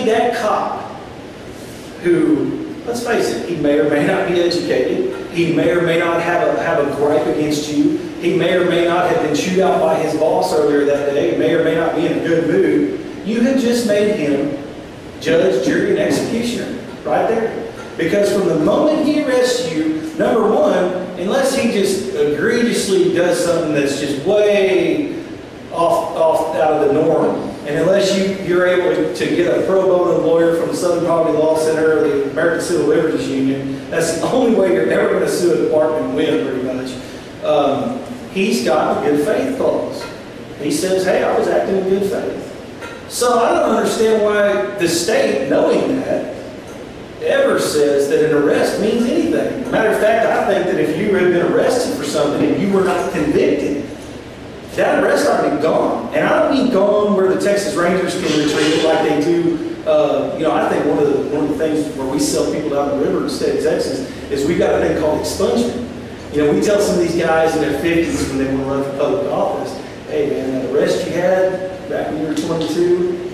made that cop, who, let's face it, he may or may not be educated, he may or may not have a gripe against you, he may or may not have been chewed out by his boss earlier that day, he may or may not be in a good mood, you have just made him judge, jury, and executioner, right there. Because from the moment he arrests you, number one, unless he just egregiously does something that's just way off out of the norm, and unless you're able to get a pro bono lawyer from the Southern Poverty Law Center or the American Civil Liberties Union, that's the only way you're ever going to sue a department and win, pretty much. He's got a good faith clause. He says, hey, I was acting in good faith. So I don't understand why the state, knowing that, ever says that an arrest means anything. Matter of fact, I think that if you had been arrested for something and you were not convicted, that arrest ought to be gone. And I don't mean gone where the Texas Rangers can retrieve it like they do. I think one of the things where we sell people down the river in the state of Texas is we've got a thing called expungement. We tell some of these guys in their 50s when they want to run for public office, hey man, that arrest you had back when you were 22,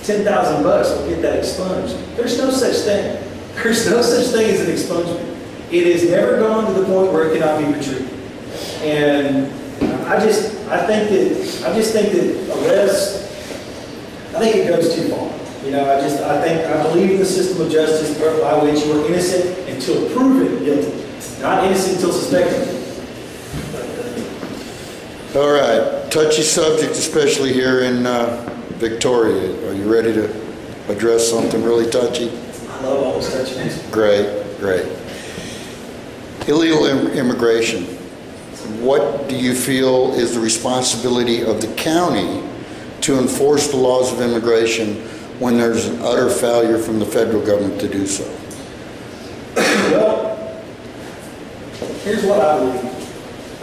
$10,000 will get that expunged. There's no such thing. There's no such thing as an expungement. It has never gone to the point where it cannot be retrieved. And I just think that arrest, I think it goes too far. I believe in the system of justice by which you are innocent until proven guilty, not innocent until suspected guilty. All right, touchy subject, especially here in Victoria. Are you ready to address something really touchy? I love all those touchy things. Great, great. Illegal immigration. What do you feel is the responsibility of the county to enforce the laws of immigration when there's an utter failure from the federal government to do so? Well, here's what I believe.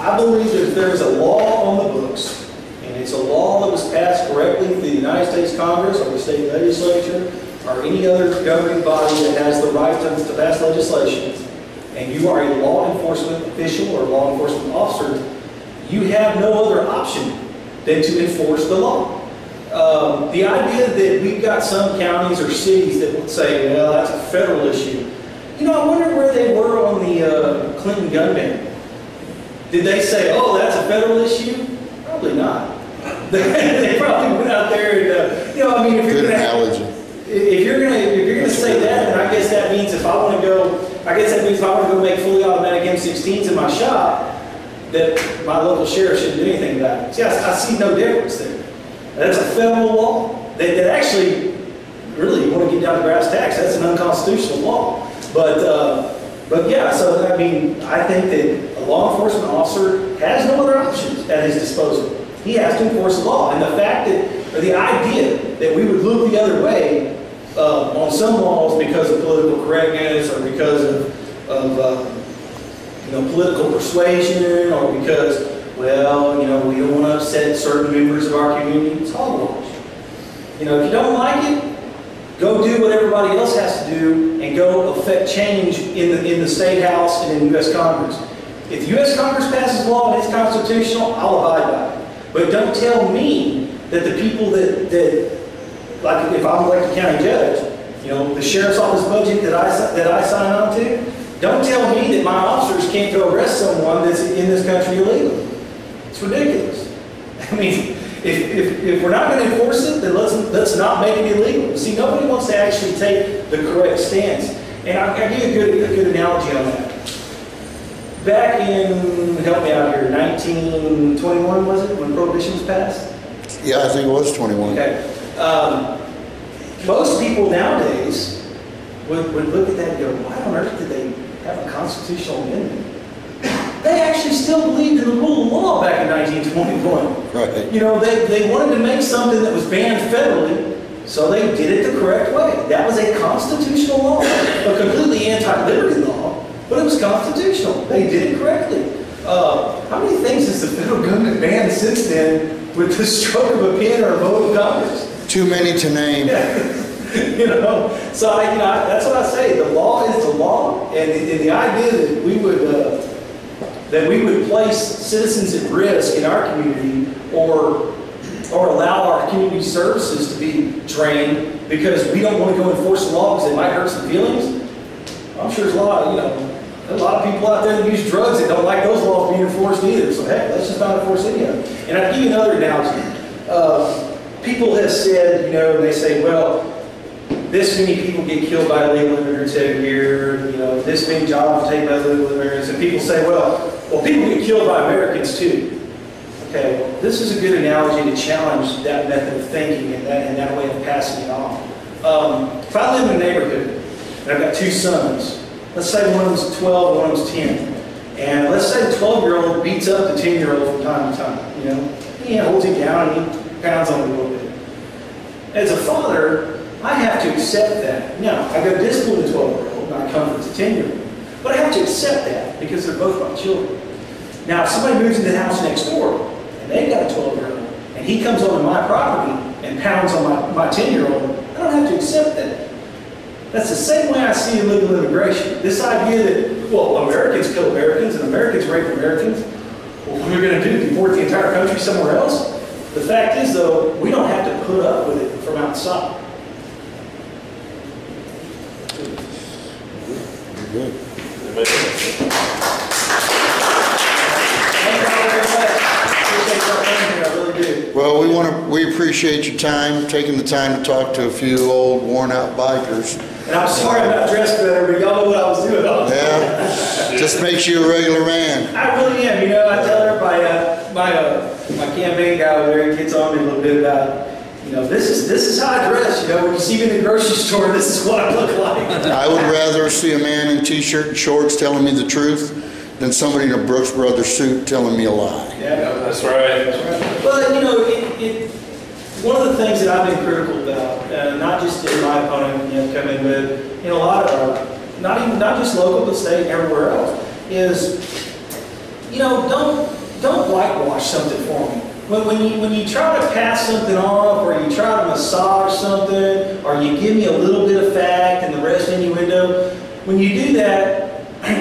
I believe that if there's a law on the books, and it's a law that was passed correctly through the United States Congress or the state legislature or any other governing body that has the right to pass legislation, and you are a law enforcement official or law enforcement officer, you have no other option than to enforce the law. The idea that we've got some counties or cities that would say, well, that's a federal issue. I wonder where they were on the Clinton gun ban. Did they say, oh, that's a federal issue? Probably not. They probably went out there and, if you're going to say that, then I guess that means if I want to go make fully automatic M16s in my shop, that my local sheriff shouldn't do anything about it. See, I see no difference there. That's a federal law that actually, really, you want to get down to brass tacks, that's an unconstitutional law. But yeah, so I think that a law enforcement officer has no other options at his disposal. He has to enforce the law. And the fact that, or the idea that we would look the other way on some laws because of political correctness or because of political persuasion or because, well, we don't want to upset certain members of our community, it's hogwash. If you don't like it, go do what everybody else has to do and go affect change in the State House and in the U.S. Congress. If the U.S. Congress passes a law and it's constitutional, I'll abide by it. But don't tell me that the people that like if I'm elected county judge, the sheriff's office budget that I sign on to, don't tell me that my officers can't go arrest someone that's in this country illegally. It's ridiculous. If we're not going to enforce it, then let's not make it illegal. See, nobody wants to actually take the correct stance. And I'll give you a good analogy on that. Back in, help me out here, 1921 was it, when Prohibition was passed? Yeah, I think it was 21. Okay. Most people nowadays would look at that and go, why on earth did they have a constitutional amendment? They actually still believed in the rule of law back in 1921. Right. They wanted to make something that was banned federally, so they did it the correct way. That was a constitutional law, a completely anti-liberty law, but it was constitutional. They did it correctly. How many things has the federal government banned since then with the stroke of a pen or a vote of Congress? Too many to name. So that's what I say. The law is the law, and the idea that we would place citizens at risk in our community or allow our community services to be drained because we don't want to go enforce the law because it might hurt some feelings. I'm sure there's a lot of people out there that use drugs that don't like those laws being enforced either. So heck, let's just not enforce any of them. And I'll give you another analogy. People have said, they say, well, this many people get killed by illegal immigrants every year, this many jobs are taken by illegal immigrants, and people say, well, people get killed by Americans too. Okay, well, this is a good analogy to challenge that method of thinking and that way of passing it on. If I live in a neighborhood and I've got two sons, let's say one of them's 12 and one of them's 10, and let's say the 12-year-old beats up the 10-year-old from time to time, he holds him down and he pounds on him a little bit. As a father, I have to accept that. Now, I go discipline the 12-year-old and I comfort the 10-year-old. But I have to accept that because they're both my children. Now, if somebody moves into the house next door and they've got a 12-year-old and he comes onto my property and pounds on my 10-year-old, I don't have to accept that. That's the same way I see illegal immigration. This idea that, well, Americans kill Americans and Americans rape Americans. Well, what are we going to do? Deport the entire country somewhere else? The fact is, though, we don't have to put up with it from outside. Good. Well, we appreciate your time, taking the time to talk to a few old, worn-out bikers. And I'm sorry I'm not dressed better, but y'all know what I was doing. Yeah, just makes you a regular man. I really am. I tell everybody, my campaign guy over there gets on me a little bit about, this is how I dress. When you see me in the grocery store, this is what I look like. I would rather see a man in t-shirt and shorts telling me the truth than somebody in a Brooks Brothers suit telling me a lie. Yeah, that's right. That's right. But one of the things that I've been critical about, not just in my opponent come in with, a lot of not just local but state and everywhere else, is don't whitewash something for me. When you try to pass something off, or you try to massage something, or you give me a little bit of fact and the rest innuendo, when you do that,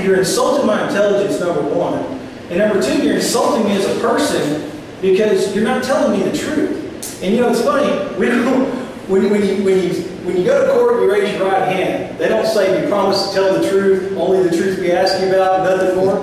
you're insulting my intelligence, number one. And number two, you're insulting me as a person because you're not telling me the truth. And it's funny, when you go to court, you raise your right hand. They don't say, you promise to tell the truth, only the truth we ask you about, nothing more. No,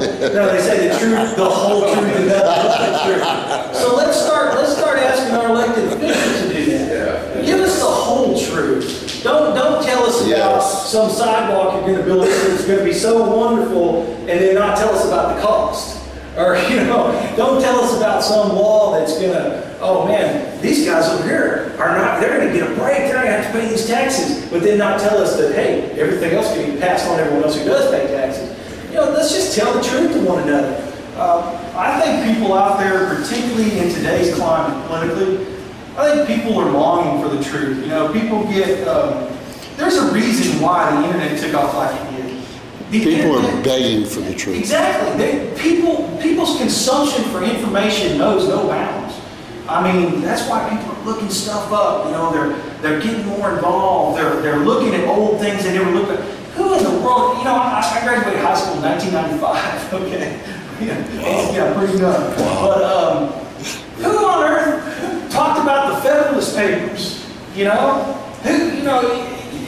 they say the truth, the whole truth, and nothing but the truth. So let's start asking our elected officials to do that. Yeah. Give us the whole truth. Don't tell us about some sidewalk you're going to build that's going to be so wonderful, and then not tell us about the cost. Or, don't tell us about some law that's going to, oh man, these guys over here they're going to get a break, they're going to have to pay these taxes, but then not tell us that, hey, everything else can be passed on to everyone else who does pay taxes. Let's just tell the truth to one another. I think people out there, particularly in today's climate politically, I think people are longing for the truth. People get, there's a reason why the internet took off like it did. People are begging for the truth. Exactly. People's consumption for information knows no bounds. I mean, that's why people are looking stuff up. They're getting more involved. They're looking at old things they never looked at. Who in the world? I graduated high school in 1995. Okay, pretty young. Wow. But who on earth talked about the Federalist Papers?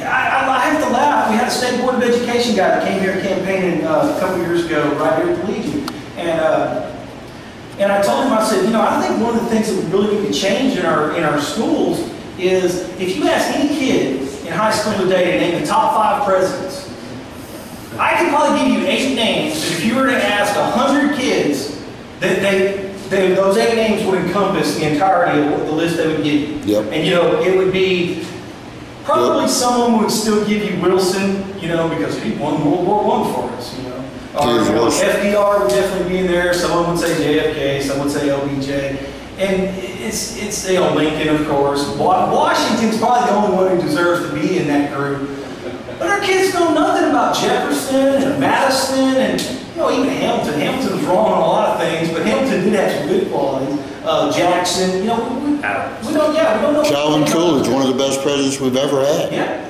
I have to laugh. We had a state board of education guy that came here campaigning a couple years ago, right here at Collegiate, and I told him, I said, I think one of the things that we really need to change in our schools is if you ask any kid in high school today to name the top 5 presidents, I could probably give you 8 names. If you were to ask 100 kids, those 8 names would encompass the entirety of the list they would give you. Yep. And it would be. Probably someone would still give you Wilson, because he won World War I for us, FDR would definitely be in there. Someone would say JFK, some would say LBJ. And it's Lincoln, of course. Washington's probably the only one who deserves to be in that group. But our kids know nothing about Jefferson and Madison and, even Hamilton. Hamilton's wrong on a lot of things, but Hamilton did have some good qualities. Jackson, we don't know. Calvin Coolidge, one of the best presidents we've ever had. Yeah.